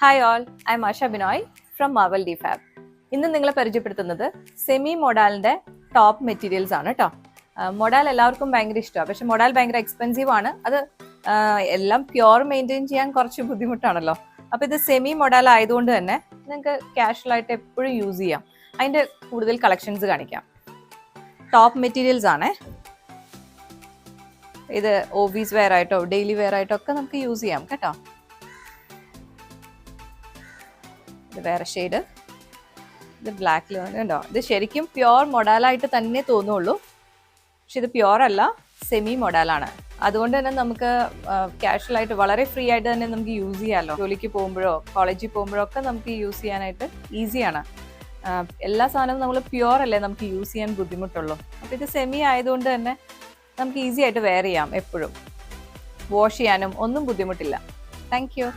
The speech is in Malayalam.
Hi all, I M Asha Binoy from മാവൽ D fab. ഇന്ന് നിങ്ങളെ പരിചയപ്പെടുത്തുന്നത് സെമി മൊഡാലിൻ്റെ ടോപ്പ് മെറ്റീരിയൽസ് ആണ് കേട്ടോ. മൊഡാൽ എല്ലാവർക്കും ഭയങ്കര ഇഷ്ടമാണ്, പക്ഷെ മൊഡാൽ ഭയങ്കര എക്സ്പെൻസീവ് ആണ്. അത് എല്ലാം പ്യുവർ മെയിൻറ്റെയിൻ ചെയ്യാൻ കുറച്ച് ബുദ്ധിമുട്ടാണല്ലോ. അപ്പോൾ ഇത് സെമി മൊഡാൽ ആയതുകൊണ്ട് തന്നെ നിങ്ങൾക്ക് കാഷ്വലായിട്ട് എപ്പോഴും യൂസ് ചെയ്യാം. അതിൻ്റെ കൂടുതൽ കളക്ഷൻസ് കാണിക്കാം. ടോപ്പ് മെറ്റീരിയൽസ് ആണ്. ഇത് ഓഫീസ് വെയർ ആയിട്ടോ ഡെയിലി വെയർ ആയിട്ടോ ഒക്കെ നമുക്ക് യൂസ് ചെയ്യാം കേട്ടോ. ഇത് വേറെ ഷെയ്ഡ്, ഇത് ബ്ലാക്കിൽ കണ്ടോ. ഇത് ശരിക്കും പ്യുവർ മൊഡാലായിട്ട് തന്നെ തോന്നുള്ളൂ, പക്ഷെ ഇത് പ്യുവർ അല്ല, സെമി മൊഡാലാണ്. അതുകൊണ്ട് തന്നെ നമുക്ക് കാഷ്വലായിട്ട് വളരെ ഫ്രീ ആയിട്ട് തന്നെ നമുക്ക് യൂസ് ചെയ്യാമല്ലോ. ജോലിക്ക് പോകുമ്പോഴോ കോളേജിൽ പോകുമ്പോഴോ ഒക്കെ നമുക്ക് യൂസ് ചെയ്യാനായിട്ട് ഈസിയാണ്. എല്ലാ സാധനവും നമ്മൾ പ്യുവർ അല്ലേ നമുക്ക് യൂസ് ചെയ്യാൻ ബുദ്ധിമുട്ടുള്ളൂ. അപ്പോൾ ഇത് സെമി ആയതുകൊണ്ട് തന്നെ നമുക്ക് ഈസി ആയിട്ട് വെയർ ചെയ്യാം. എപ്പോഴും വാഷ് ചെയ്യാനും ഒന്നും ബുദ്ധിമുട്ടില്ല. Thank you.